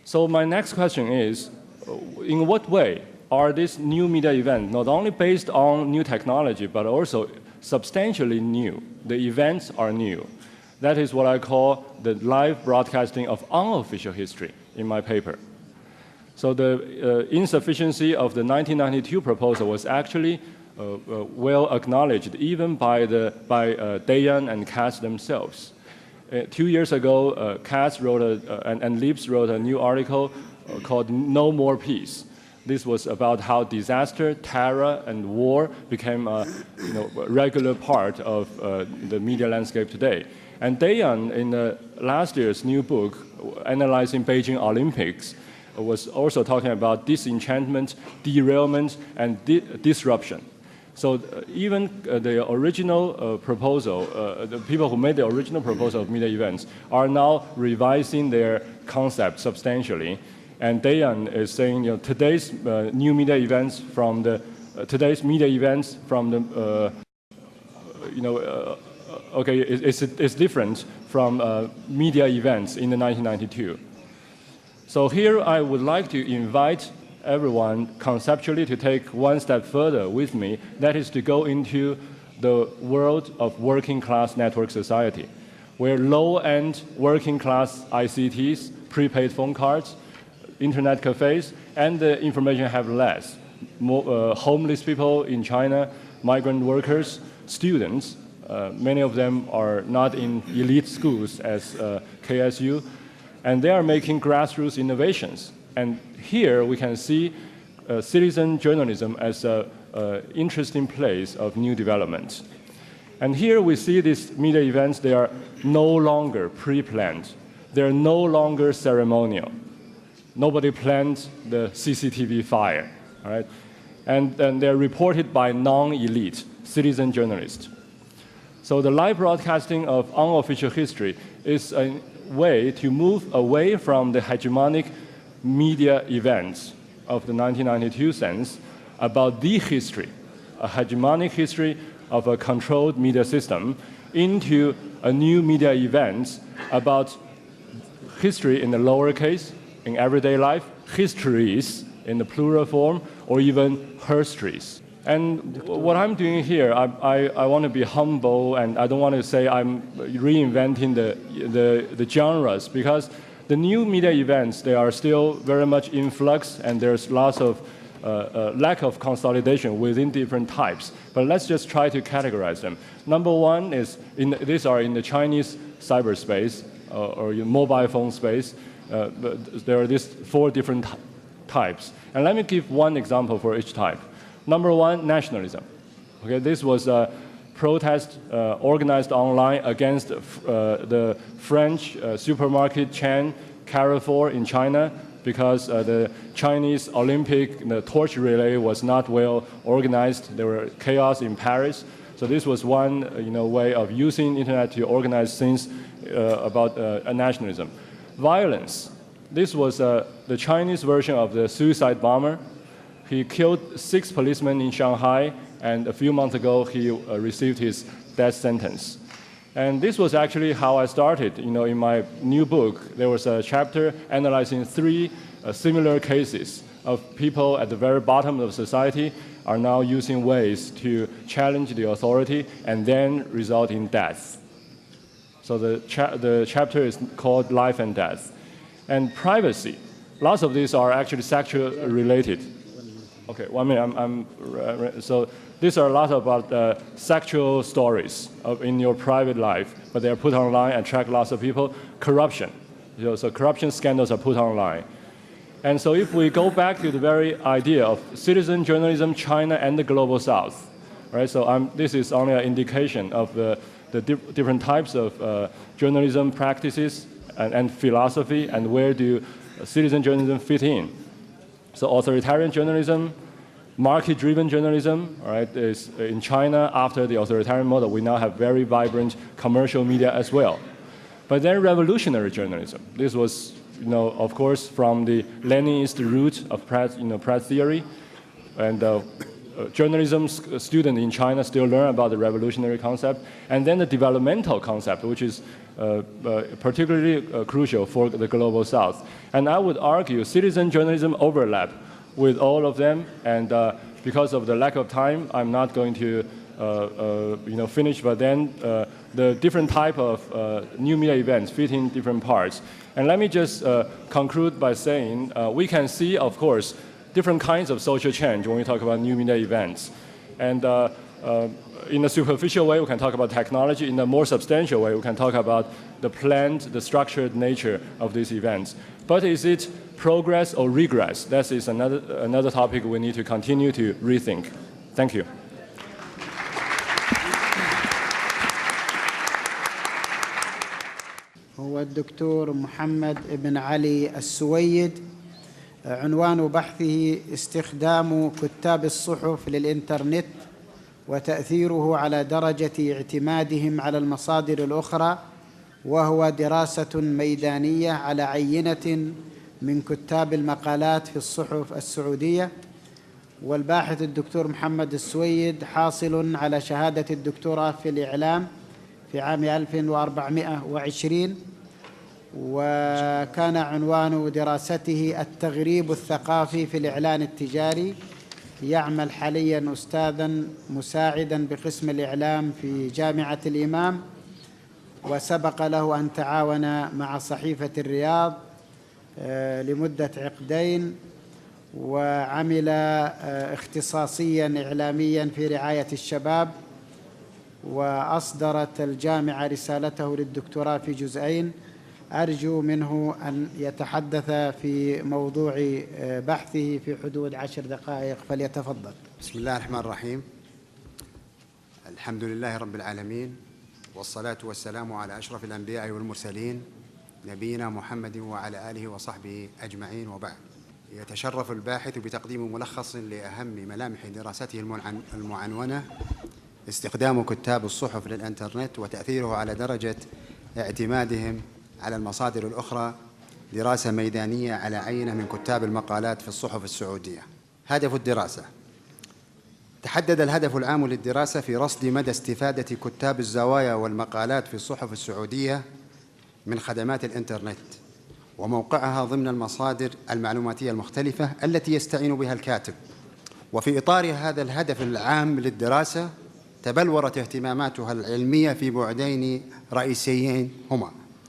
So my next question is, in what way are these new media events not only based on new technology, but also substantially new? The events are new. That is what I call the live broadcasting of unofficial history in my paper. So the insufficiency of the 1992 proposal was actually well acknowledged even by Dayan and Katz themselves. 2 years ago, Katz wrote and Lips wrote a new article called No More Peace. This was about how disaster, terror, and war became a regular part of the media landscape today. And Dayan, in last year's new book, analyzing Beijing Olympics, was also talking about disenchantment, derailment, and disruption. So even the original proposal, the people who made the original proposal of media events are now revising their concept substantially. And Dayan is saying, today's new media events from the it's different from media events in the 1992. So here I would like to invite everyone conceptually to take one step further with me, that is to go into the world of working class network society, where low-end working class ICTs, prepaid phone cards, internet cafes, and the information have less. Homeless people in China, migrant workers, students, many of them are not in elite schools as KSU, and they are making grassroots innovations. And here we can see citizen journalism as an interesting place of new development. And here we see these media events, they are no longer pre-planned. They're no longer ceremonial. Nobody planned the CCTV fire, all right? And they're reported by non-elite citizen journalists. So the live broadcasting of unofficial history is a way to move away from the hegemonic media events of the 1992 sense about the history, a hegemonic history of a controlled media system, into a new media event about history in the lowercase, in everyday life, histories in the plural form, or even herstories. And what I'm doing here, I want to be humble, and I don't want to say I'm reinventing the genres, because the new media events, they are still very much in flux, and there's lots of lack of consolidation within different types. But let's just try to categorize them. Number one is, these are in the Chinese cyberspace, or mobile phone space. There are these 4 different types. And let me give one example for each type. Number one, nationalism. Okay, this was a protest organized online against the French supermarket chain Carrefour in China, because the Chinese Olympic torch relay was not well organized. There were chaos in Paris. So this was one way of using internet to organize things about nationalism. Violence. This was the Chinese version of the suicide bomber. He killed 6 policemen in Shanghai, and a few months ago he received his death sentence. And this was actually how I started. In my new book, there was a chapter analyzing 3 similar cases of people at the very bottom of society are now using ways to challenge the authority and then result in death. So the chapter is called Life and Death. And privacy. Lots of these are actually sexual related. Okay, 1 minute. So these are a lot about sexual stories in your private life, but they are put online and attract lots of people. Corruption. So corruption scandals are put online. And so if we go back to the very idea of citizen journalism, China, and the global South, right? So this is only an indication of the different types of journalism practices and philosophy, and where do citizen journalism fit in. So authoritarian journalism, market-driven journalism, all right, is in China, after the authoritarian model, we now have very vibrant commercial media as well. But then revolutionary journalism. This was, of course, from the Leninist root of press theory. And journalism students in China still learn about the revolutionary concept. And then the developmental concept, which is particularly crucial for the global south. And I would argue citizen journalism overlap with all of them, and because of the lack of time, I'm not going to finish, but then the different type of new media events fit in different parts. And let me just conclude by saying we can see, of course, different kinds of social change when we talk about new media events. And in a superficial way, we can talk about technology. In a more substantial way, we can talk about the planned, the structured nature of these events. But is it progress or regress? That is another topic we need to continue to rethink. Thank you. هو الدكتور محمد بن علي السويد، عنوان بحثه استخدام كتاب الصحف للإنترنت وتأثيره على درجة اعتمادهم على المصادر الأخرى، وهو دراسة ميدانية على عينة من كتاب المقالات في الصحف السعودية. والباحث الدكتور محمد السويد حاصل على شهادة الدكتوراه في الإعلام في عام 1420، وكان عنوان دراسته التغريب الثقافي في الإعلان التجاري. يعمل حالياً أستاذاً مساعداً بقسم الإعلام في جامعة الإمام، وسبق له أن تعاون مع صحيفة الرياض لمدة عقدين، وعمل اختصاصياً إعلامياً في رعاية الشباب، وأصدرت الجامعة رسالته للدكتوراه في جزئين. أرجو منه أن يتحدث في موضوع بحثه في حدود 10 دقائق، فليتفضل. بسم الله الرحمن الرحيم. الحمد لله رب العالمين، والصلاة والسلام على أشرف الأنبياء والمرسلين نبينا محمد وعلى آله وصحبه أجمعين، وبعد. يتشرف الباحث بتقديم ملخص لأهم ملامح دراسته المعنونة استخدام كتاب الصحف للإنترنت وتأثيره على درجة اعتمادهم على المصادر الأخرى، دراسة ميدانية على عينة من كتاب المقالات في الصحف السعودية. هدف الدراسة: تحدد الهدف العام للدراسة في رصد مدى استفادة كتاب الزوايا والمقالات في الصحف السعودية من خدمات الإنترنت وموقعها ضمن المصادر المعلوماتية المختلفة التي يستعين بها الكاتب. وفي إطار هذا الهدف العام للدراسة تبلورت اهتماماتها العلمية في بعدين رئيسيين هما: